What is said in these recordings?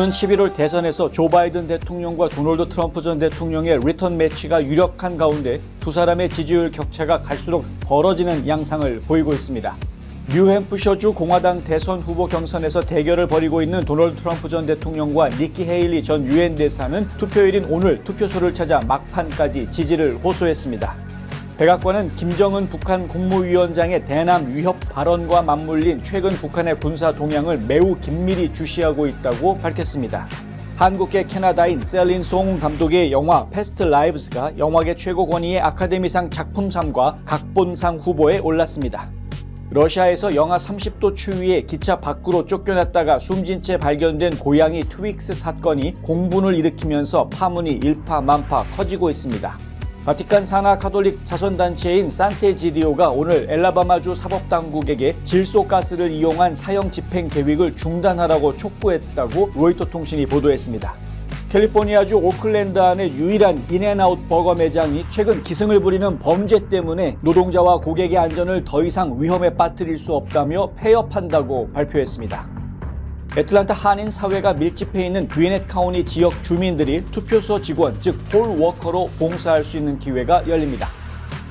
오는 11월 대선에서 조 바이든 대통령과 도널드 트럼프 전 대통령의 리턴 매치가 유력한 가운데 두 사람의 지지율 격차가 갈수록 벌어지는 양상을 보이고 있습니다. 뉴햄프셔주 공화당 대선 후보 경선에서 대결을 벌이고 있는 도널드 트럼프 전 대통령과 니키 헤일리 전 유엔 대사는 투표일인 오늘 투표소를 찾아 막판까지 지지를 호소했습니다. 백악관은 김정은 북한 국무위원장의 대남 위협 발언과 맞물린 최근 북한의 군사 동향을 매우 긴밀히 주시하고 있다고 밝혔습니다. 한국계 캐나다인 셀린 송 감독의 영화 패스트 라이브스가 영화계 최고 권위의 아카데미상 작품상과 각본상 후보에 올랐습니다. 러시아에서 영하 30도 추위에 기차 밖으로 쫓겨났다가 숨진 채 발견된 고양이 트윅스 사건이 공분을 일으키면서 파문이 일파만파 커지고 있습니다. 바티칸 산하 카톨릭 자선단체인 산테지리오가 오늘 엘라바마주 사법당국에게 질소가스를 이용한 사형 집행 계획을 중단하라고 촉구했다고 로이터 통신이 보도했습니다. 캘리포니아주 오클랜드 안의 유일한 인앤아웃 버거 매장이 최근 기승을 부리는 범죄 때문에 노동자와 고객의 안전을 더 이상 위험에 빠뜨릴 수 없다며 폐업한다고 발표했습니다. 애틀란타 한인 사회가 밀집해 있는 귀넷 카운티 지역 주민들이 투표소 직원, 즉 폴워커로 봉사할 수 있는 기회가 열립니다.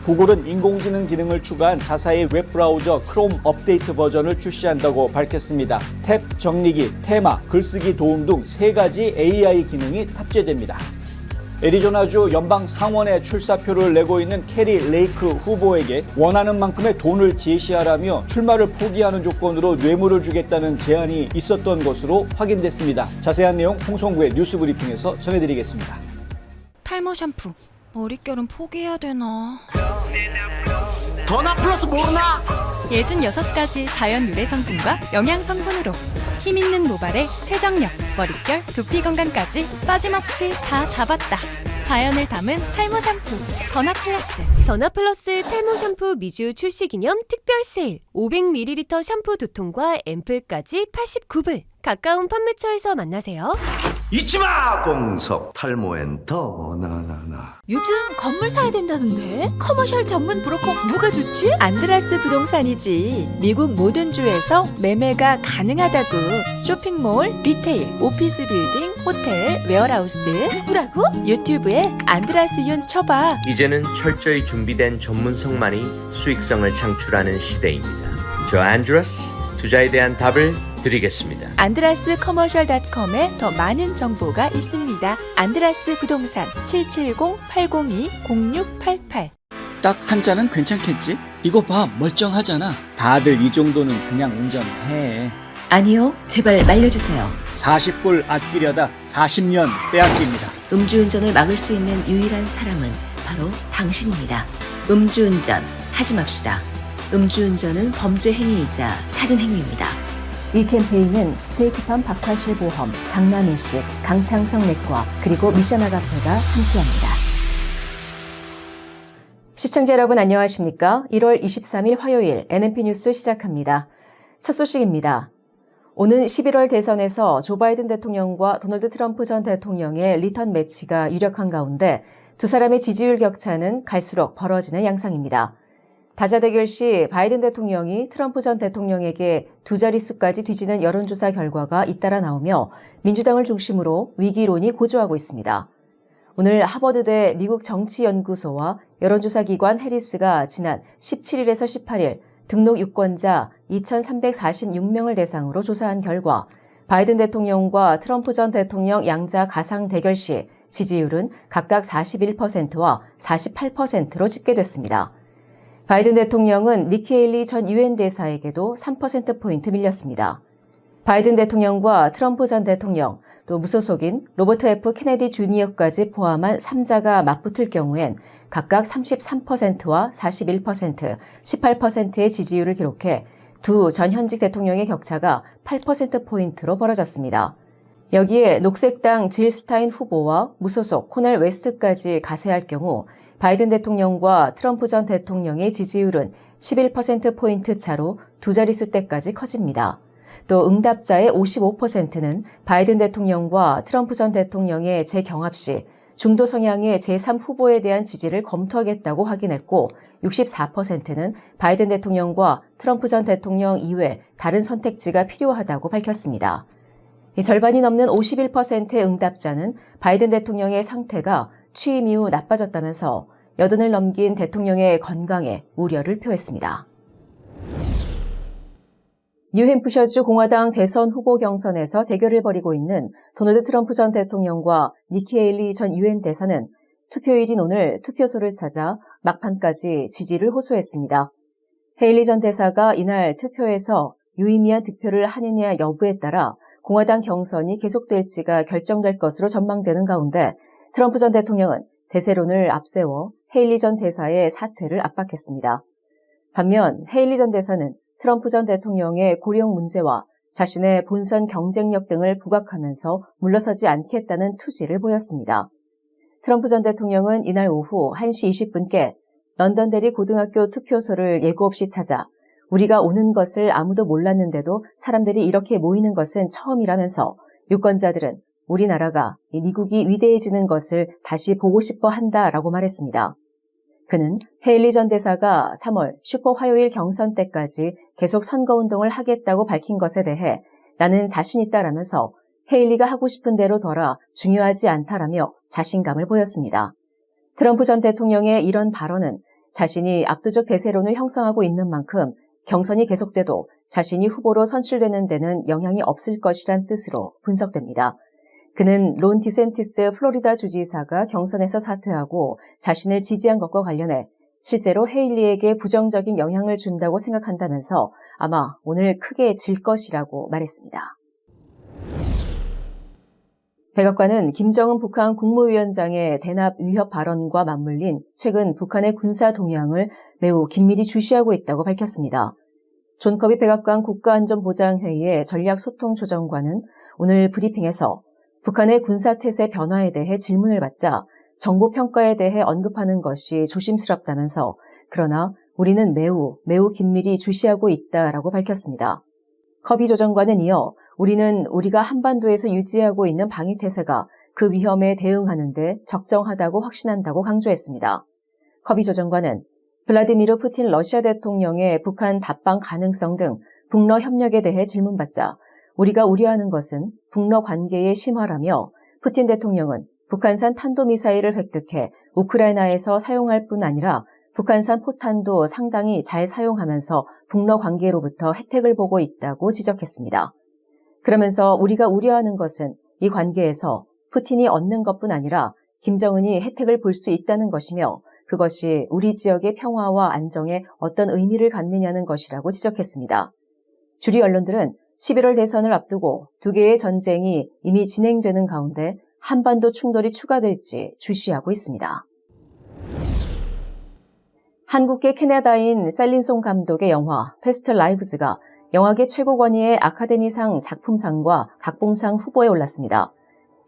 구글은 인공지능 기능을 추가한 자사의 웹브라우저 크롬 업데이트 버전을 출시한다고 밝혔습니다. 탭 정리기, 테마, 글쓰기 도움 등 3가지 AI 기능이 탑재됩니다. 애리조나주 연방 상원에 출사표를 내고 있는 캐리 레이크 후보에게 원하는 만큼의 돈을 제시하라며 출마를 포기하는 조건으로 뇌물을 주겠다는 제안이 있었던 것으로 확인됐습니다. 자세한 내용 홍성구의 뉴스 브리핑에서 전해드리겠습니다. 탈모 샴푸, 머릿결은 포기해야 되나? 더나 플러스 모르나? 66가지 자연 유래 성분과 영양 성분으로 힘있는 모발에 세정력, 머릿결, 두피 건강까지 빠짐없이 다 잡았다. 자연을 담은 탈모 샴푸 더나 플러스. 더나 플러스 탈모 샴푸 미주 출시 기념 특별 세일. 500ml 샴푸 2통과 앰플까지 89불. 가까운 판매처에서 만나세요. 잊지마! 공석 탈모엔 더 나나나. 요즘 건물 사야 된다는데? 커머셜 전문 브로커 누가 좋지? 안드라스 부동산이지. 미국 모든 주에서 매매가 가능하다고. 쇼핑몰, 리테일, 오피스 빌딩, 호텔, 웨어하우스. 누구라고? 유튜브에 안드라스 윤 쳐봐. 이제는 철저히 준비된 전문성만이 수익성을 창출하는 시대입니다. 저 안드라스, 투자에 대한 답을 드리겠습니다. 안드라스 커머셜.com에 더 많은 정보가 있습니다. 안드라스 부동산 770-802-0688. 딱 한 잔은 괜찮겠지? 이거 봐, 멀쩡하잖아. 다들 이 정도는 그냥 운전해. 아니요, 제발 말려주세요. 40불 아끼려다 40년 빼앗깁니다. 음주운전을 막을 수 있는 유일한 사람은 바로 당신입니다. 음주운전 하지 맙시다. 음주운전은 범죄 행위이자 살인 행위입니다. 이 캠페인은 스테이트팜 박화실보험, 강남일식, 강창성 내과, 그리고 미션 아가페가 함께합니다. 시청자 여러분 안녕하십니까? 1월 23일 화요일 NNP 뉴스 시작합니다. 첫 소식입니다. 오는 11월 대선에서 조 바이든 대통령과 도널드 트럼프 전 대통령의 리턴 매치가 유력한 가운데 두 사람의 지지율 격차는 갈수록 벌어지는 양상입니다. 다자대결 시 바이든 대통령이 트럼프 전 대통령에게 두 자릿수까지 뒤지는 여론조사 결과가 잇따라 나오며 민주당을 중심으로 위기론이 고조하고 있습니다. 오늘 하버드대 미국 정치연구소와 여론조사 기관 해리스가 지난 17일에서 18일 등록 유권자 2,346명을 대상으로 조사한 결과 바이든 대통령과 트럼프 전 대통령 양자 가상 대결 시 지지율은 각각 41%와 48%로 집계됐습니다. 바이든 대통령은 니키 헤일리 전 유엔 대사에게도 3%포인트 밀렸습니다. 바이든 대통령과 트럼프 전 대통령, 또 무소속인 로버트 F 케네디 주니어까지 포함한 3자가 맞붙을 경우엔 각각 33%와 41%, 18%의 지지율을 기록해 두 전 현직 대통령의 격차가 8%포인트로 벌어졌습니다. 여기에 녹색당 질 스타인 후보와 무소속 코넬 웨스트까지 가세할 경우 바이든 대통령과 트럼프 전 대통령의 지지율은 11%포인트 차로 두 자릿수대까지 커집니다. 또 응답자의 55%는 바이든 대통령과 트럼프 전 대통령의 재경합 시 중도 성향의 제3후보에 대한 지지를 검토하겠다고 확인했고 64%는 바이든 대통령과 트럼프 전 대통령 이외 다른 선택지가 필요하다고 밝혔습니다. 이 절반이 넘는 51%의 응답자는 바이든 대통령의 상태가 취임 이후 나빠졌다면서 여든을 넘긴 대통령의 건강에 우려를 표했습니다. 뉴햄프셔주 공화당 대선 후보 경선에서 대결을 벌이고 있는 도널드 트럼프 전 대통령과 니키 헤일리 전 유엔 대사는 투표일인 오늘 투표소를 찾아 막판까지 지지를 호소했습니다. 헤일리 전 대사가 이날 투표에서 유의미한 득표를 하느냐 여부에 따라 공화당 경선이 계속될지가 결정될 것으로 전망되는 가운데 트럼프 전 대통령은 대세론을 앞세워 헤일리 전 대사의 사퇴를 압박했습니다. 반면 헤일리 전 대사는 트럼프 전 대통령의 고령 문제와 자신의 본선 경쟁력 등을 부각하면서 물러서지 않겠다는 투지를 보였습니다. 트럼프 전 대통령은 이날 오후 1시 20분께 런던데리 고등학교 투표소를 예고 없이 찾아 우리가 오는 것을 아무도 몰랐는데도 사람들이 이렇게 모이는 것은 처음이라면서 유권자들은 우리나라가 미국이 위대해지는 것을 다시 보고 싶어 한다라고 말했습니다. 그는 헤일리 전 대사가 3월 슈퍼 화요일 경선 때까지 계속 선거운동을 하겠다고 밝힌 것에 대해 나는 자신 있다라면서 헤일리가 하고 싶은 대로 둬라 중요하지 않다라며 자신감을 보였습니다. 트럼프 전 대통령의 이런 발언은 자신이 압도적 대세론을 형성하고 있는 만큼 경선이 계속돼도 자신이 후보로 선출되는 데는 영향이 없을 것이란 뜻으로 분석됩니다. 그는 론 디센티스 플로리다 주지사가 경선에서 사퇴하고 자신을 지지한 것과 관련해 실제로 헤일리에게 부정적인 영향을 준다고 생각한다면서 아마 오늘 크게 질 것이라고 말했습니다. 백악관은 김정은 북한 국무위원장의 대납 위협 발언과 맞물린 최근 북한의 군사 동향을 매우 긴밀히 주시하고 있다고 밝혔습니다. 존 커비 백악관 국가안전보장회의의 전략소통조정관은 오늘 브리핑에서 북한의 군사태세 변화에 대해 질문을 받자 정보평가에 대해 언급하는 것이 조심스럽다면서 그러나 우리는 매우 긴밀히 주시하고 있다라고 밝혔습니다. 커비 조정관은 이어 우리는 우리가 한반도에서 유지하고 있는 방위태세가 그 위험에 대응하는 데 적정하다고 확신한다고 강조했습니다. 커비 조정관은 블라디미르 푸틴 러시아 대통령의 북한 답방 가능성 등 북러 협력에 대해 질문받자 우리가 우려하는 것은 북러 관계의 심화라며 푸틴 대통령은 북한산 탄도미사일을 획득해 우크라이나에서 사용할 뿐 아니라 북한산 포탄도 상당히 잘 사용하면서 북러 관계로부터 혜택을 보고 있다고 지적했습니다. 그러면서 우리가 우려하는 것은 이 관계에서 푸틴이 얻는 것뿐 아니라 김정은이 혜택을 볼 수 있다는 것이며 그것이 우리 지역의 평화와 안정에 어떤 의미를 갖느냐는 것이라고 지적했습니다. 주류 언론들은 11월 대선을 앞두고 두 개의 전쟁이 이미 진행되는 가운데 한반도 충돌이 추가될지 주시하고 있습니다. 한국계 캐나다인 셀린송 감독의 영화 패스트 라이브즈가 영화계 최고 권위의 아카데미상 작품상과 각본상 후보에 올랐습니다.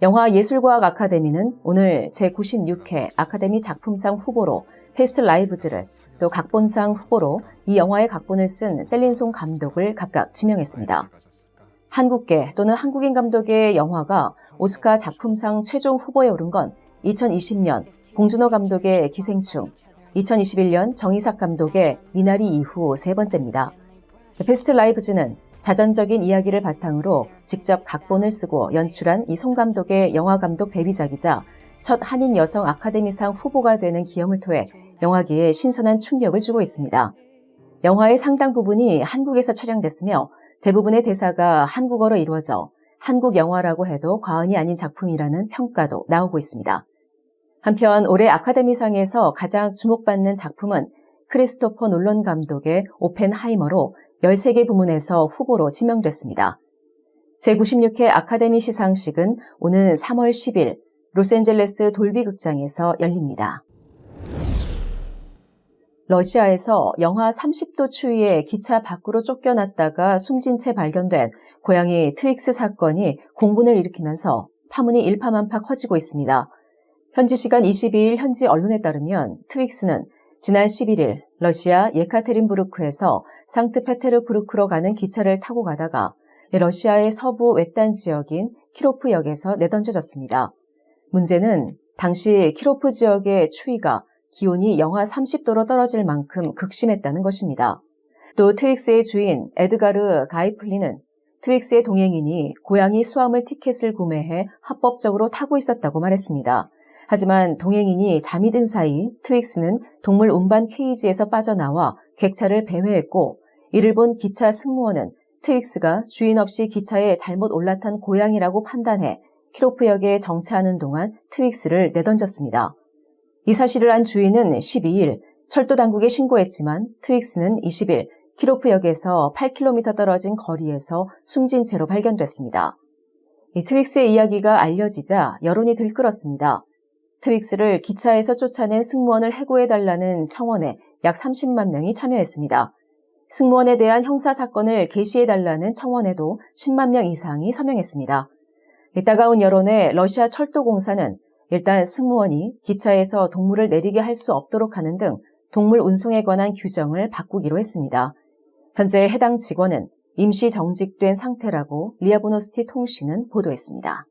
영화예술과학 아카데미는 오늘 제96회 아카데미 작품상 후보로 패스트 라이브즈를 또 각본상 후보로 이 영화의 각본을 쓴 셀린송 감독을 각각 지명했습니다. 한국계 또는 한국인 감독의 영화가 오스카 작품상 최종 후보에 오른 건 2020년 봉준호 감독의 기생충, 2021년 정의삭 감독의 미나리 이후 세 번째입니다. 패스트 라이브즈는 자전적인 이야기를 바탕으로 직접 각본을 쓰고 연출한 이 송 감독의 영화감독 데뷔작이자 첫 한인 여성 아카데미상 후보가 되는 기염을 토해 영화계에 신선한 충격을 주고 있습니다. 영화의 상당 부분이 한국에서 촬영됐으며 대부분의 대사가 한국어로 이루어져 한국 영화라고 해도 과언이 아닌 작품이라는 평가도 나오고 있습니다. 한편 올해 아카데미상에서 가장 주목받는 작품은 크리스토퍼 놀런 감독의 오펜하이머로 13개 부문에서 후보로 지명됐습니다. 제96회 아카데미 시상식은 오는 3월 10일 로스앤젤레스 돌비 극장에서 열립니다. 러시아에서 영하 30도 추위에 기차 밖으로 쫓겨났다가 숨진 채 발견된 고양이 트윅스 사건이 공분을 일으키면서 파문이 일파만파 커지고 있습니다. 현지 시간 22일 현지 언론에 따르면 트윅스는 지난 11일 러시아 예카테린부르크에서 상트페테르부르크로 가는 기차를 타고 가다가 러시아의 서부 외딴 지역인 키로프역에서 내던져졌습니다. 문제는 당시 키로프 지역의 추위가 기온이 영하 30도로 떨어질 만큼 극심했다는 것입니다. 또 트윅스의 주인 에드가르 가이플리는 트윅스의 동행인이 고양이 수화물 티켓을 구매해 합법적으로 타고 있었다고 말했습니다. 하지만 동행인이 잠이 든 사이 트윅스는 동물 운반 케이지에서 빠져나와 객차를 배회했고, 이를 본 기차 승무원은 트윅스가 주인 없이 기차에 잘못 올라탄 고양이라고 판단해 키로프역에 정차하는 동안 트윅스를 내던졌습니다. 이 사실을 안 주인은 12일 철도 당국에 신고했지만 트윅스는 20일 키로프역에서 8km 떨어진 거리에서 숨진 채로 발견됐습니다. 이 트윅스의 이야기가 알려지자 여론이 들끓었습니다. 트윅스를 기차에서 쫓아낸 승무원을 해고해달라는 청원에 약 30만 명이 참여했습니다. 승무원에 대한 형사사건을 개시해달라는 청원에도 10만 명 이상이 서명했습니다. 따가운 여론에 러시아 철도공사는 일단 승무원이 기차에서 동물을 내리게 할 수 없도록 하는 등 동물 운송에 관한 규정을 바꾸기로 했습니다. 현재 해당 직원은 임시 정직된 상태라고 리아보노스티 통신은 보도했습니다.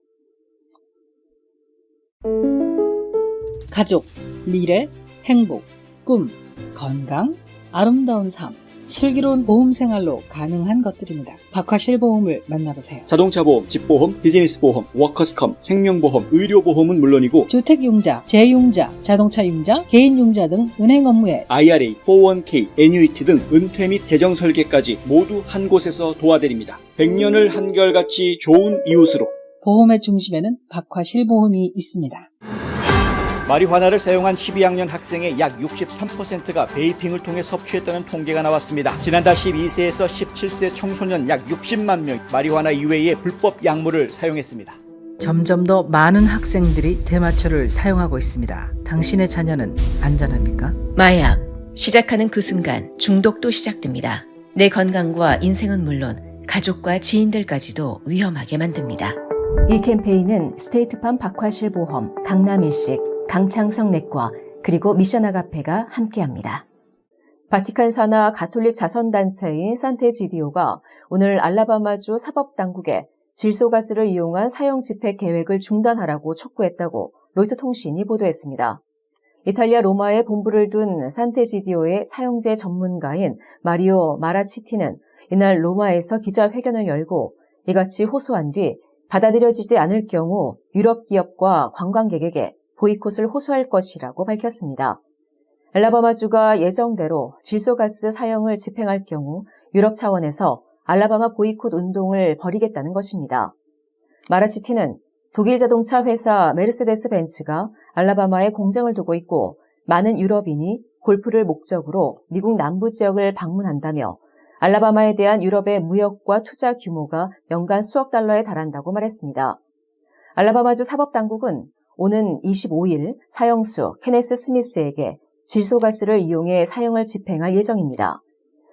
가족, 미래, 행복, 꿈, 건강, 아름다운 삶, 슬기로운 보험 생활로 가능한 것들입니다. 박화실보험을 만나보세요. 자동차 보험, 집보험, 비즈니스 보험, 워커스컴, 생명보험, 의료보험은 물론이고 주택융자, 재융자, 자동차융자, 개인융자 등 은행 업무에 IRA, 401k, 애뉴이티 등 은퇴 및 재정 설계까지 모두 한 곳에서 도와드립니다. 100년을 한결같이 좋은 이웃으로. 보험의 중심에는 박화실보험이 있습니다. 마리화나를 사용한 12학년 학생의 약 63%가 베이핑을 통해 섭취했다는 통계가 나왔습니다. 지난달 12세에서 17세 청소년 약 60만 명 마리화나 이외의 불법 약물을 사용했습니다. 점점 더 많은 학생들이 대마초를 사용하고 있습니다. 당신의 자녀는 안전합니까? 마약. 시작하는 그 순간 중독도 시작됩니다. 내 건강과 인생은 물론 가족과 지인들까지도 위험하게 만듭니다. 이 캠페인은 스테이트팜 박화실보험, 강남일식, 강창성 내과, 그리고 미션 아가페가 함께합니다. 바티칸 산하 가톨릭 자선단체인 산테지디오가 오늘 알라바마주 사법당국에 질소가스를 이용한 사형 집행 계획을 중단하라고 촉구했다고 로이터 통신이 보도했습니다. 이탈리아 로마에 본부를 둔 산테지디오의 사형제 전문가인 마리오 마라치티는 이날 로마에서 기자회견을 열고 이같이 호소한 뒤 받아들여지지 않을 경우 유럽 기업과 관광객에게 보이콧을 호소할 것이라고 밝혔습니다. 알라바마주가 예정대로 질소가스 사형을 집행할 경우 유럽 차원에서 알라바마 보이콧 운동을 벌이겠다는 것입니다. 마라치티는 독일 자동차 회사 메르세데스 벤츠가 알라바마에 공장을 두고 있고 많은 유럽인이 골프를 목적으로 미국 남부 지역을 방문한다며 알라바마에 대한 유럽의 무역과 투자 규모가 연간 수억 달러에 달한다고 말했습니다. 알라바마주 사법당국은 오는 25일 사형수 케네스 스미스에게 질소가스를 이용해 사형을 집행할 예정입니다.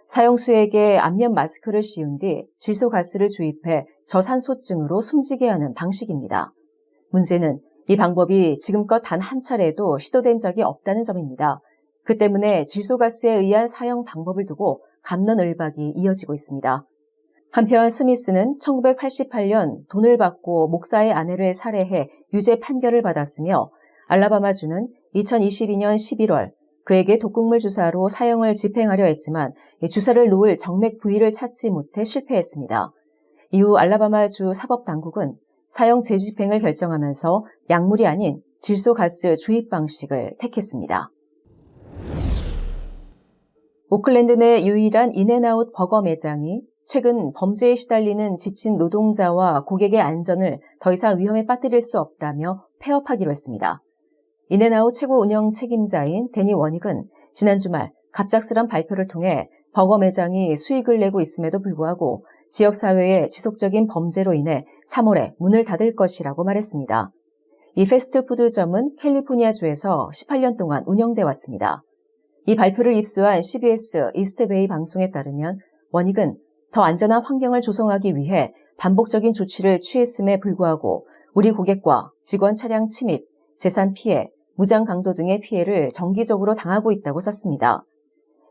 사형수에게 안면 마스크를 씌운 뒤 질소가스를 주입해 저산소증으로 숨지게 하는 방식입니다. 문제는 이 방법이 지금껏 단 한 차례도 시도된 적이 없다는 점입니다. 그 때문에 질소가스에 의한 사형 방법을 두고 갑론을박이 이어지고 있습니다. 한편 스미스는 1988년 돈을 받고 목사의 아내를 살해해 유죄 판결을 받았으며 알라바마주는 2022년 11월 그에게 독극물 주사로 사형을 집행하려 했지만 주사를 놓을 정맥 부위를 찾지 못해 실패했습니다. 이후 알라바마주 사법당국은 사형 재집행을 결정하면서 약물이 아닌 질소가스 주입 방식을 택했습니다. 오클랜드 내 유일한 인앤아웃 버거 매장이 최근 범죄에 시달리는 지친 노동자와 고객의 안전을 더 이상 위험에 빠뜨릴 수 없다며 폐업하기로 했습니다. 인앤아웃 최고 운영 책임자인 데니 워닉은 지난 주말 갑작스런 발표를 통해 버거 매장이 수익을 내고 있음에도 불구하고 지역사회의 지속적인 범죄로 인해 3월에 문을 닫을 것이라고 말했습니다. 이 패스트푸드점은 캘리포니아주에서 18년 동안 운영돼 왔습니다. 이 발표를 입수한 CBS 이스트베이 방송에 따르면 워닉은 더 안전한 환경을 조성하기 위해 반복적인 조치를 취했음에 불구하고 우리 고객과 직원 차량 침입, 재산 피해, 무장 강도 등의 피해를 정기적으로 당하고 있다고 썼습니다.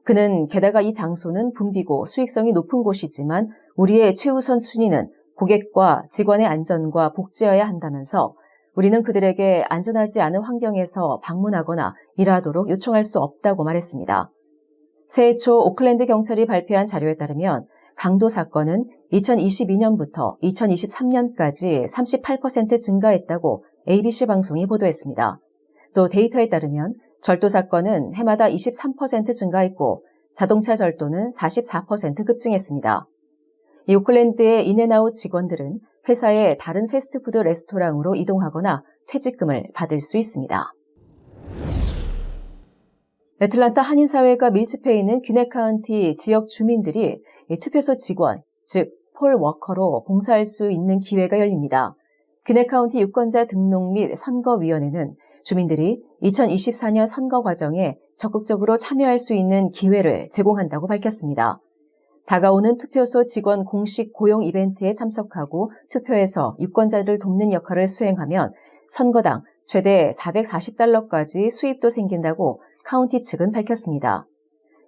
그는 게다가 이 장소는 붐비고 수익성이 높은 곳이지만 우리의 최우선 순위는 고객과 직원의 안전과 복지여야 한다면서 우리는 그들에게 안전하지 않은 환경에서 방문하거나 일하도록 요청할 수 없다고 말했습니다. 새해 초 오클랜드 경찰이 발표한 자료에 따르면 강도 사건은 2022년부터 2023년까지 38% 증가했다고 ABC 방송이 보도했습니다. 또 데이터에 따르면 절도 사건은 해마다 23% 증가했고 자동차 절도는 44% 급증했습니다. 이 오클랜드의 인앤아웃 직원들은 회사의 다른 패스트푸드 레스토랑으로 이동하거나 퇴직금을 받을 수 있습니다. 애틀란타 한인사회가 밀집해 있는 귀넷 카운티 지역 주민들이 투표소 직원, 즉 폴 워커로 봉사할 수 있는 기회가 열립니다. 귀넷 카운티 유권자 등록 및 선거위원회는 주민들이 2024년 선거 과정에 적극적으로 참여할 수 있는 기회를 제공한다고 밝혔습니다. 다가오는 투표소 직원 공식 고용 이벤트에 참석하고 투표에서 유권자들을 돕는 역할을 수행하면 선거당 최대 $440까지 수입도 생긴다고 카운티 측은 밝혔습니다.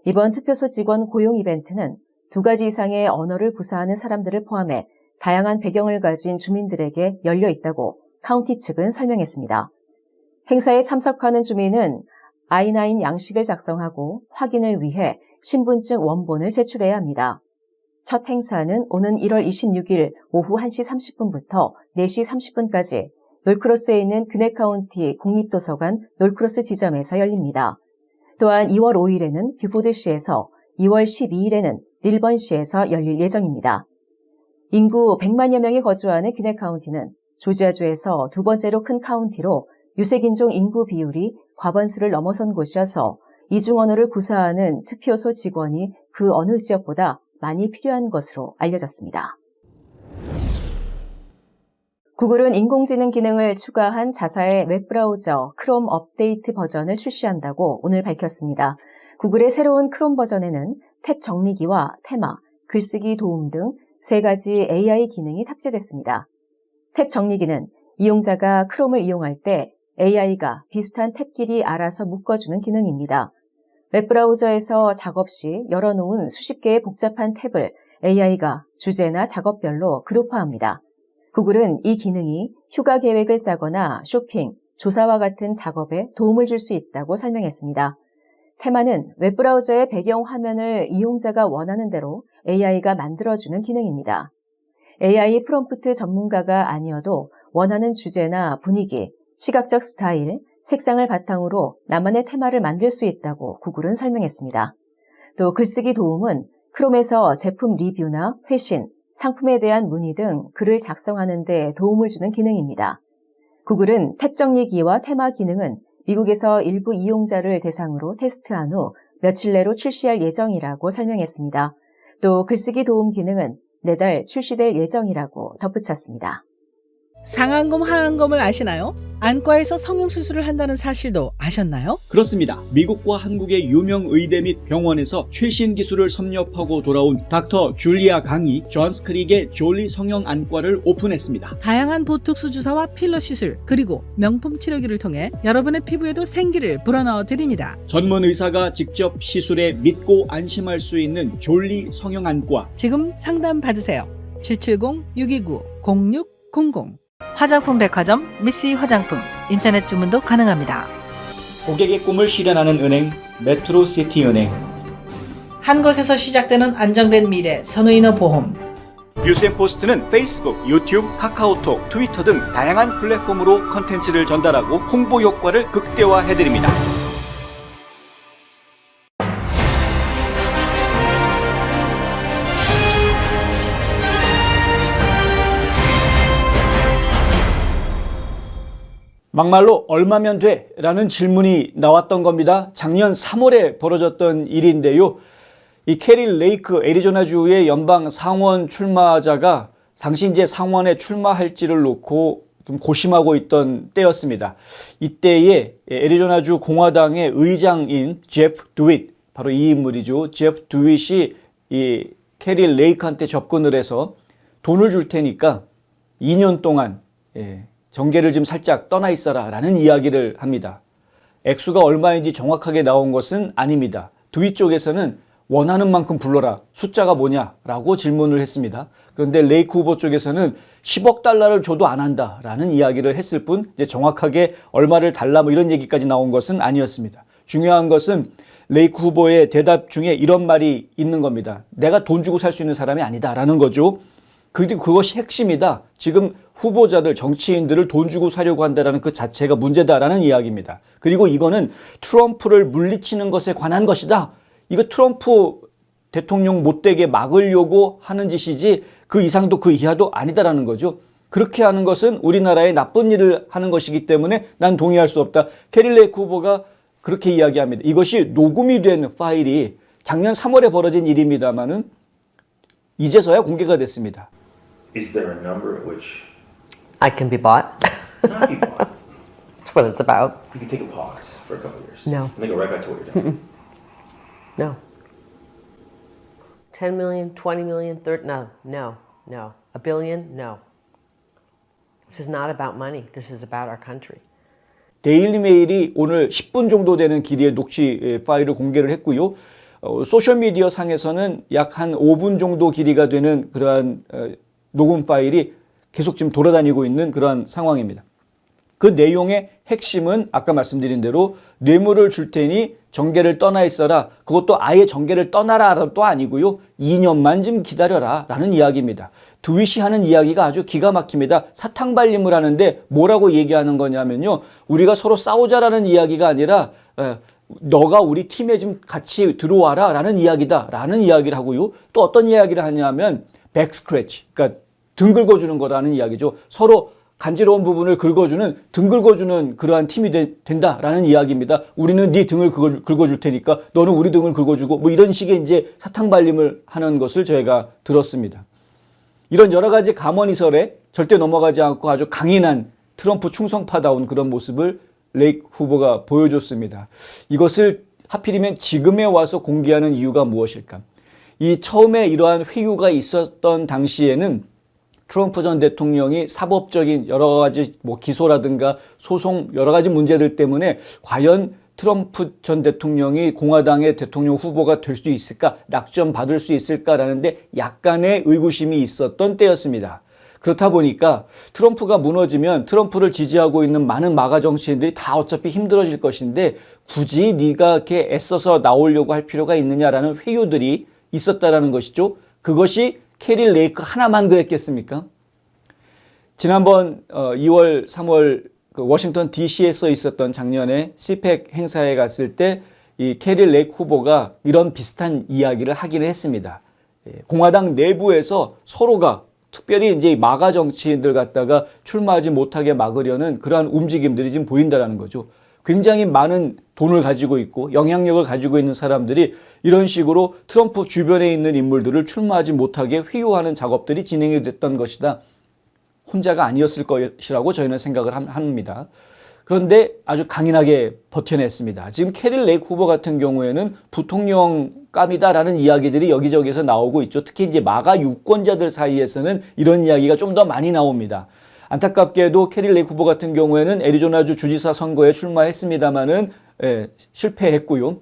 이번 투표소 직원 고용 이벤트는 2가지 이상의 언어를 구사하는 사람들을 포함해 다양한 배경을 가진 주민들에게 열려 있다고 카운티 측은 설명했습니다. 행사에 참석하는 주민은 I-9 양식을 작성하고 확인을 위해 신분증 원본을 제출해야 합니다. 첫 행사는 오는 1월 26일 오후 1시 30분부터 4시 30분까지 놀크로스에 있는 귀넷 카운티 국립도서관 놀크로스 지점에서 열립니다. 또한 2월 5일에는 뷰포드시에서 2월 12일에는 릴번시에서 열릴 예정입니다. 인구 100만여 명이 거주하는 귀넷 카운티는 조지아주에서 두 번째로 큰 카운티로 유색인종 인구 비율이 과반수를 넘어선 곳이어서 이중 언어를 구사하는 투표소 직원이 그 어느 지역보다 많이 필요한 것으로 알려졌습니다. 구글은 인공지능 기능을 추가한 자사의 웹브라우저 크롬 업데이트 버전을 출시한다고 오늘 밝혔습니다. 구글의 새로운 크롬 버전에는 탭 정리기와 테마, 글쓰기 도움 등 3가지 AI 기능이 탑재됐습니다. 탭 정리기는 이용자가 크롬을 이용할 때 AI가 비슷한 탭끼리 알아서 묶어주는 기능입니다. 웹브라우저에서 작업 시 열어놓은 수십 개의 복잡한 탭을 AI가 주제나 작업별로 그룹화합니다. 구글은 이 기능이 휴가 계획을 짜거나 쇼핑, 조사와 같은 작업에 도움을 줄 수 있다고 설명했습니다. 테마는 웹브라우저의 배경 화면을 이용자가 원하는 대로 AI가 만들어주는 기능입니다. AI 프롬프트 전문가가 아니어도 원하는 주제나 분위기, 시각적 스타일, 색상을 바탕으로 나만의 테마를 만들 수 있다고 구글은 설명했습니다. 또 글쓰기 도움은 크롬에서 제품 리뷰나 회신, 상품에 대한 문의 등 글을 작성하는 데 도움을 주는 기능입니다. 구글은 탭 정리기와 테마 기능은 미국에서 일부 이용자를 대상으로 테스트한 후 며칠 내로 출시할 예정이라고 설명했습니다. 또 글쓰기 도움 기능은 내달 출시될 예정이라고 덧붙였습니다. 상안검, 하안검을 아시나요? 안과에서 성형수술을 한다는 사실도 아셨나요? 그렇습니다. 미국과 한국의 유명 의대 및 병원에서 최신 기술을 섭렵하고 돌아온 닥터 줄리아 강이 존스 크릭의 졸리 성형 안과를 오픈했습니다. 다양한 보톡스 주사와 필러 시술, 그리고 명품 치료기를 통해 여러분의 피부에도 생기를 불어넣어 드립니다. 전문 의사가 직접 시술에 믿고 안심할 수 있는 졸리 성형 안과. 지금 상담 받으세요. 770-629-0600 화장품 백화점 미씨 화장품 인터넷 주문도 가능합니다. 고객의 꿈을 실현하는 은행 메트로시티은행. 한 곳에서 시작되는 안정된 미래 선우인어 보험. 뉴스앤포스트는 페이스북, 유튜브, 카카오톡, 트위터 등 다양한 플랫폼으로 컨텐츠를 전달하고 홍보 효과를 극대화해드립니다. 막말로 얼마면 돼? 라는 질문이 나왔던 겁니다. 작년 3월에 벌어졌던 일인데요. 이 캐릴 레이크 애리조나주의 연방 상원 출마자가 당시 이제 상원에 출마할지를 놓고 좀 고심하고 있던 때였습니다. 이때에 애리조나주 공화당의 의장인 제프 드윗, 바로 이 인물이죠. 제프 드윗이 이 캐릴 레이크한테 접근을 해서 돈을 줄 테니까 2년 동안 정계를 좀 살짝 떠나 있어라 라는 이야기를 합니다. 액수가 얼마인지 정확하게 나온 것은 아닙니다. 드윗 쪽에서는 원하는 만큼 불러라, 숫자가 뭐냐 라고 질문을 했습니다. 그런데 레이크 후보 쪽에서는 10억 달러를 줘도 안 한다 라는 이야기를 했을 뿐 이제 정확하게 얼마를 달라 뭐 이런 얘기까지 나온 것은 아니었습니다. 중요한 것은 레이크 후보의 대답 중에 이런 말이 있는 겁니다. 내가 돈 주고 살 수 있는 사람이 아니다라는 거죠. 그리고 그것이 핵심이다. 지금 후보자들, 정치인들을 돈 주고 사려고 한다는 그 자체가 문제다라는 이야기입니다. 그리고 이거는 트럼프를 물리치는 것에 관한 것이다. 이거 트럼프 대통령 못되게 막으려고 하는 짓이지 그 이상도 그 이하도 아니다라는 거죠. 그렇게 하는 것은 우리나라에 나쁜 일을 하는 것이기 때문에 난 동의할 수 없다. 캐리 레이크 후보가 그렇게 이야기합니다. 이것이 녹음이 된 파일이 작년 3월에 벌어진 일입니다만은 이제서야 공개가 됐습니다. Is there a number at which I can be bought? not be bought? That's what it's about. You can take a pause for a couple of years. No. And then go right back to what you're doing. No. 10 million, 20 million, 30, no. A billion, no. This is not about money. This is about our country. 데일리 메일이 오늘 10분 정도 되는 길이의 녹취 파일을 공개를 했고요. 소셜미디어 상에서는 약 한 5분 정도 길이가 되는 그러한 녹음 파일이 계속 지금 돌아다니고 있는 그러한 상황입니다. 그 내용의 핵심은 아까 말씀드린 대로 뇌물을 줄 테니 정계를 떠나 있어라. 그것도 아예 정계를 떠나라도 아니고요. 2년만 좀 기다려라 라는 이야기입니다. 두윗이 하는 이야기가 아주 기가 막힙니다. 사탕발림을 하는데 뭐라고 얘기하는 거냐면요. 우리가 서로 싸우자라는 이야기가 아니라 너가 우리 팀에 좀 같이 들어와라 라는 이야기다 라는 이야기를 하고요. 또 어떤 이야기를 하냐면 백 스크래치, 그러니까 등 긁어주는 거라는 이야기죠. 서로 간지러운 부분을 긁어주는, 등 긁어주는 그러한 팀이 된다라는 이야기입니다. 우리는 네 등을 긁어줄 테니까 너는 우리 등을 긁어주고 뭐 이런 식의 이제 사탕발림을 하는 것을 저희가 들었습니다. 이런 여러 가지 가머니설에 절대 넘어가지 않고 아주 강인한 트럼프 충성파다운 그런 모습을 레이크 후보가 보여줬습니다. 이것을 하필이면 지금에 와서 공개하는 이유가 무엇일까? 이 처음에 이러한 회유가 있었던 당시에는 트럼프 전 대통령이 사법적인 여러 가지 뭐 기소라든가 소송 여러 가지 문제들 때문에 과연 트럼프 전 대통령이 공화당의 대통령 후보가 될 수 있을까? 낙점 받을 수 있을까라는데 약간의 의구심이 있었던 때였습니다. 그렇다 보니까 트럼프가 무너지면 트럼프를 지지하고 있는 많은 마가 정치인들이 다 어차피 힘들어질 것인데 굳이 네가 이렇게 애써서 나오려고 할 필요가 있느냐라는 회유들이 있었다라는 것이죠. 그것이 캐리 레이크 하나만 그랬겠습니까? 지난번 2월, 3월 그 워싱턴 DC에서 있었던 작년에 CPEC 행사에 갔을 때 이 캐리 레이크 후보가 이런 비슷한 이야기를 하기는 했습니다. 공화당 내부에서 서로가 특별히 이제 마가 정치인들 갖다가 출마하지 못하게 막으려는 그러한 움직임들이 지금 보인다는 거죠. 굉장히 많은 돈을 가지고 있고 영향력을 가지고 있는 사람들이 이런 식으로 트럼프 주변에 있는 인물들을 출마하지 못하게 회유하는 작업들이 진행이 됐던 것이다. 혼자가 아니었을 것이라고 저희는 생각을 합니다. 그런데 아주 강인하게 버텨냈습니다. 지금 캐리 레이크 후보 같은 경우에는 부통령감이다라는 이야기들이 여기저기서 나오고 있죠. 특히 이제 마가 유권자들 사이에서는 이런 이야기가 좀 더 많이 나옵니다. 안타깝게도 캐리 레이크 후보 같은 경우에는 애리조나주 주지사 선거에 출마했습니다마는 실패했고요.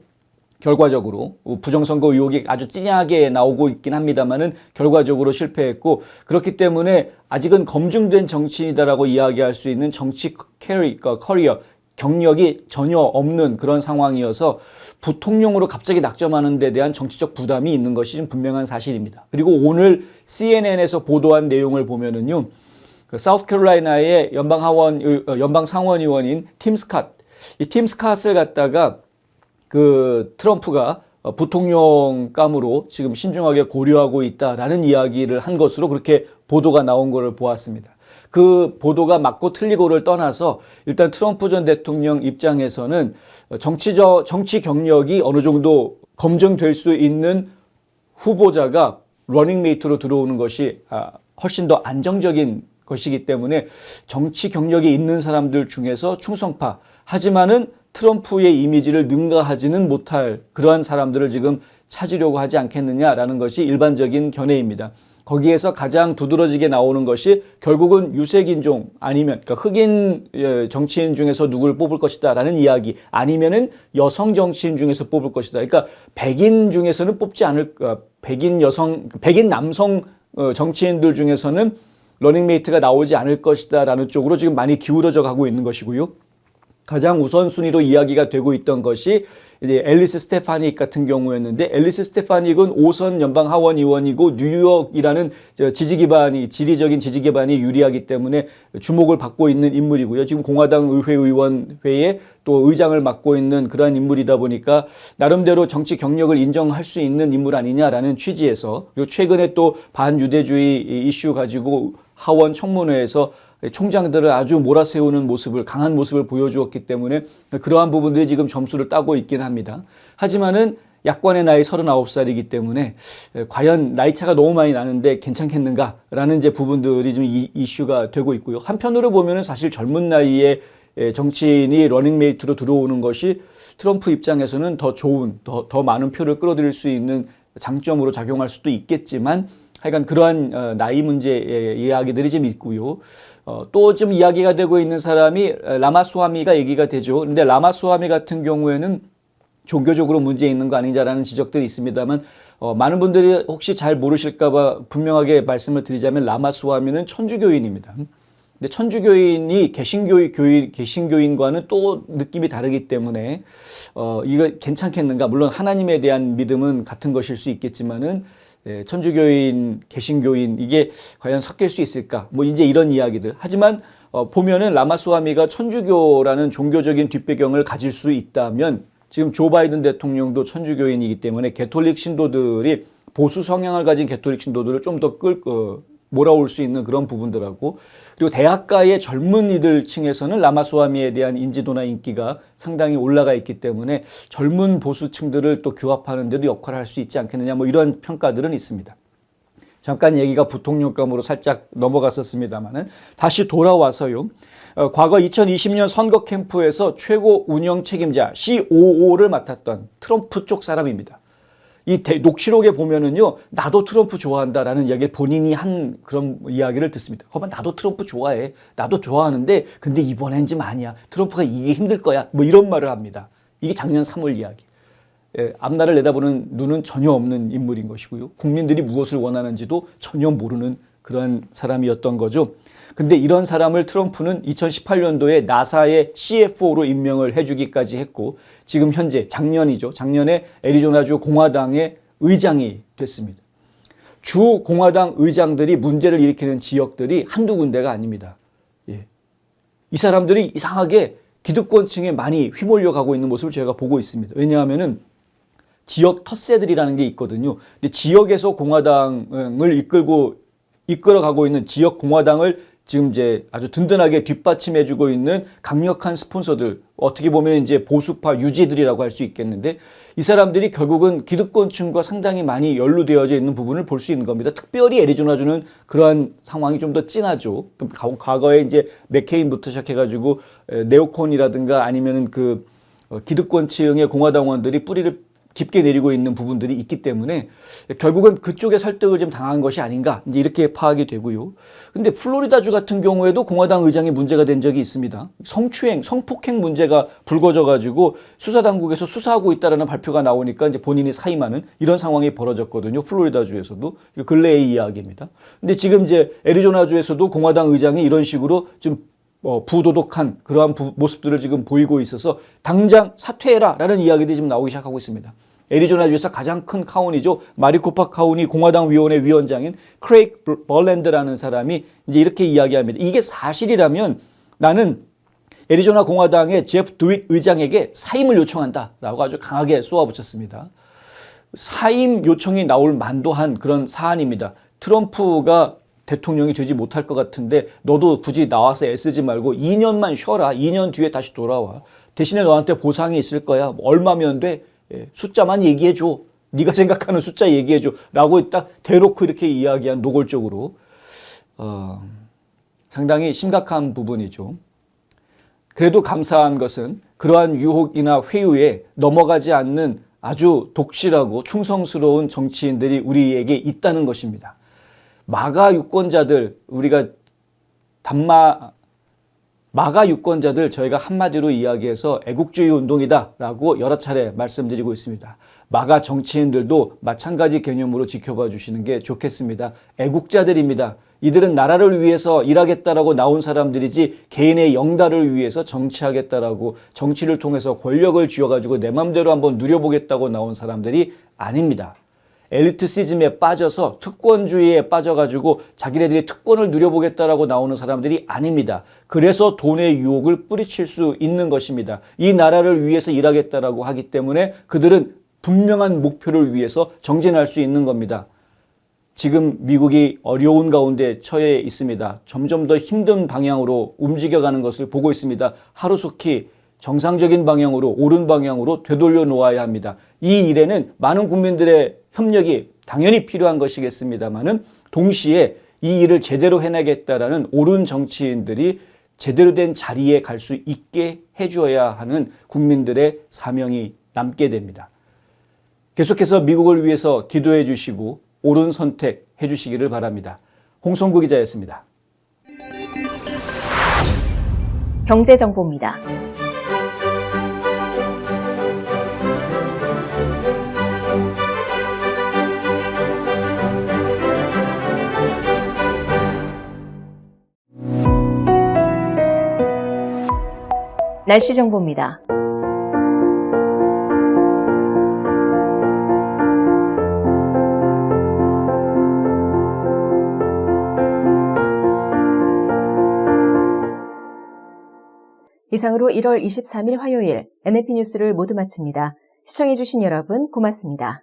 결과적으로 부정선거 의혹이 아주 찌냐하게 나오고 있긴 합니다마는 결과적으로 실패했고 그렇기 때문에 아직은 검증된 정치인이다라고 이야기할 수 있는 정치 커리어 경력이 전혀 없는 그런 상황이어서 부통령으로 갑자기 낙점하는 데 대한 정치적 부담이 있는 것이 좀 분명한 사실입니다. 그리고 오늘 CNN에서 보도한 내용을 보면은요. 그 사우스캐롤라이나의 연방 상원의원인 팀 스캇, 이 팀 스캇을 갖다가 그 트럼프가 부통령감으로 지금 신중하게 고려하고 있다라는 이야기를 한 것으로 그렇게 보도가 나온 것을 보았습니다. 그 보도가 맞고 틀리고를 떠나서 일단 트럼프 전 대통령 입장에서는 정치 경력이 어느 정도 검증될 수 있는 후보자가 러닝메이트로 들어오는 것이 훨씬 더 안정적인 것이기 때문에 정치 경력이 있는 사람들 중에서 충성파, 하지만은 트럼프의 이미지를 능가하지는 못할 그러한 사람들을 지금 찾으려고 하지 않겠느냐라는 것이 일반적인 견해입니다. 거기에서 가장 두드러지게 나오는 것이 결국은 유색인종 아니면 그러니까 흑인 정치인 중에서 누굴 뽑을 것이다라는 이야기 아니면은 여성 정치인 중에서 뽑을 것이다. 그러니까 백인 중에서는 뽑지 않을 백인 남성 정치인들 중에서는 러닝메이트가 나오지 않을 것이다라는 쪽으로 지금 많이 기울어져 가고 있는 것이고요. 가장 우선순위로 이야기가 되고 있던 것이 이제 앨리스 스테파닉 같은 경우였는데, 앨리스 스테파닉은 5선 연방 하원 의원이고 뉴욕이라는 지리적인 지지 기반이 유리하기 때문에 주목을 받고 있는 인물이고요. 지금 공화당 의회의원회에 또 의장을 맡고 있는 그러한 인물이다 보니까 나름대로 정치 경력을 인정할 수 있는 인물 아니냐라는 취지에서, 그리고 최근에 또 반유대주의 이슈 가지고 하원 청문회에서 총장들을 아주 몰아세우는 모습을, 강한 모습을 보여주었기 때문에 그러한 부분들이 지금 점수를 따고 있긴 합니다. 하지만은 약관의 나이 39살이기 때문에 과연 나이 차가 너무 많이 나는데 괜찮겠는가라는 이제 부분들이 좀 이슈가 되고 있고요. 한편으로 보면은 사실 젊은 나이에 정치인이 러닝메이트로 들어오는 것이 트럼프 입장에서는 더 좋은, 더 많은 표를 끌어들일 수 있는 장점으로 작용할 수도 있겠지만, 하여간 그러한 나이 문제의 이야기들이 좀 있고요. 또 좀 이야기가 되고 있는 사람이 라마스와미가 얘기가 되죠. 그런데 라마스와미 같은 경우에는 종교적으로 문제 있는 거 아니냐라는 지적들이 있습니다만, 많은 분들이 혹시 잘 모르실까 봐 분명하게 말씀을 드리자면 라마스와미는 천주교인입니다. 근데 천주교인이 개신교인과는 또 느낌이 다르기 때문에 이거 괜찮겠는가? 물론 하나님에 대한 믿음은 같은 것일 수 있겠지만은 천주교인, 개신교인 이게 과연 섞일 수 있을까? 뭐 이제 이런 이야기들. 하지만 보면은 라마스와미가 천주교라는 종교적인 뒷배경을 가질 수 있다면, 지금 조 바이든 대통령도 천주교인이기 때문에 개톨릭 신도들이, 보수 성향을 가진 개톨릭 신도들을 좀 더 몰아올 수 있는 그런 부분들하고, 그리고 대학가의 젊은이들 층에서는 라마스와미에 대한 인지도나 인기가 상당히 올라가 있기 때문에 젊은 보수층들을 또 규합하는 데도 역할을 할 수 있지 않겠느냐, 뭐 이런 평가들은 있습니다. 잠깐 얘기가 부통령감으로 살짝 넘어갔었습니다만은 다시 돌아와서요. 과거 2020년 선거 캠프에서 최고 운영 책임자 COO를 맡았던 트럼프 쪽 사람입니다. 이 녹취록에 보면은요, 나도 트럼프 좋아한다라는 이야기를 본인이 한 그런 이야기를 듣습니다. 거봐, 나도 트럼프 좋아해. 나도 좋아하는데, 근데 이번엔 좀 아니야. 트럼프가 이게 힘들 거야. 뭐 이런 말을 합니다. 이게 작년 3월 이야기. 앞날을 내다보는 눈은 전혀 없는 인물인 것이고요. 국민들이 무엇을 원하는지도 전혀 모르는 그런 사람이었던 거죠. 근데 이런 사람을 트럼프는 2018년도에 나사의 CFO로 임명을 해주기까지 했고, 지금 현재 작년이죠. 작년에 애리조나주 공화당의 의장이 됐습니다. 주 공화당 의장들이 문제를 일으키는 지역들이 한두 군데가 아닙니다. 이 사람들이 이상하게 기득권층에 많이 휘몰려 가고 있는 모습을 제가 보고 있습니다. 왜냐하면은 지역 텃세들이라는 게 있거든요. 근데 지역에서 공화당을 이끌어가고 있는 지역 공화당을 지금 이제 아주 든든하게 뒷받침해주고 있는 강력한 스폰서들, 어떻게 보면 이제 보수파 유지들이라고 할 수 있겠는데, 이 사람들이 결국은 기득권층과 상당히 많이 연루되어져 있는 부분을 볼 수 있는 겁니다. 특별히 애리조나주는 그러한 상황이 좀 더 진하죠. 과거에 이제 맥케인부터 시작해가지고 네오콘이라든가 아니면은 그 기득권층의 공화당원들이 뿌리를 깊게 내리고 있는 부분들이 있기 때문에 결국은 그쪽에 설득을 좀 당한 것이 아닌가, 이제 이렇게 파악이 되고요. 근데 플로리다주 같은 경우에도 공화당 의장이 문제가 된 적이 있습니다. 성추행, 성폭행 문제가 불거져가지고 수사당국에서 수사하고 있다라는 발표가 나오니까 이제 본인이 사임하는 이런 상황이 벌어졌거든요. 플로리다주에서도. 근래의 이야기입니다. 근데 지금 이제 애리조나주에서도 공화당 의장이 이런 식으로 좀 부도덕한 그러한 모습들을 지금 보이고 있어서 당장 사퇴해라 라는 이야기들이 지금 나오기 시작하고 있습니다. 애리조나주에서 가장 큰 카운티죠. 마리코파 카운티 공화당 위원회 위원장인 크레이크 벌랜드라는 사람이 이제 이렇게 이야기합니다. 이게 사실이라면 나는 애리조나 공화당의 제프 드윗 의장에게 사임을 요청한다라고 아주 강하게 쏘아붙였습니다. 사임 요청이 나올 만도한 그런 사안입니다. 트럼프가 대통령이 되지 못할 것 같은데 너도 굳이 나와서 애쓰지 말고 2년만 쉬어라. 2년 뒤에 다시 돌아와. 대신에 너한테 보상이 있을 거야. 얼마면 돼? 숫자만 얘기해줘. 네가 생각하는 숫자 얘기해줘. 라고 딱 대놓고 이렇게 이야기한 노골적으로. 상당히 심각한 부분이죠. 그래도 감사한 것은 그러한 유혹이나 회유에 넘어가지 않는 아주 독실하고 충성스러운 정치인들이 우리에게 있다는 것입니다. 마가 유권자들, 마가 유권자들 저희가 한마디로 이야기해서 애국주의 운동이다라고 여러 차례 말씀드리고 있습니다. 마가 정치인들도 마찬가지 개념으로 지켜봐 주시는 게 좋겠습니다. 애국자들입니다. 이들은 나라를 위해서 일하겠다라고 나온 사람들이지 개인의 영달을 위해서 정치하겠다라고 정치를 통해서 권력을 쥐어가지고 내 맘대로 한번 누려보겠다고 나온 사람들이 아닙니다. 엘리트시즘에 빠져서 특권주의에 빠져가지고 자기네들이 특권을 누려보겠다라고 나오는 사람들이 아닙니다. 그래서 돈의 유혹을 뿌리칠 수 있는 것입니다. 이 나라를 위해서 일하겠다라고 하기 때문에 그들은 분명한 목표를 위해서 정진할 수 있는 겁니다. 지금 미국이 어려운 가운데 처해 있습니다. 점점 더 힘든 방향으로 움직여가는 것을 보고 있습니다. 하루속히 정상적인 방향으로, 옳은 방향으로 되돌려 놓아야 합니다. 이 일에는 많은 국민들의 협력이 당연히 필요한 것이겠습니다만은 동시에 이 일을 제대로 해내겠다라는 옳은 정치인들이 제대로 된 자리에 갈 수 있게 해줘야 하는 국민들의 사명이 남게 됩니다. 계속해서 미국을 위해서 기도해 주시고 옳은 선택 해 주시기를 바랍니다. 홍성구 기자였습니다. 경제정보입니다. 날씨 정보입니다. 이상으로 1월 23일 화요일 NNP 뉴스를 모두 마칩니다. 시청해주신 여러분 고맙습니다.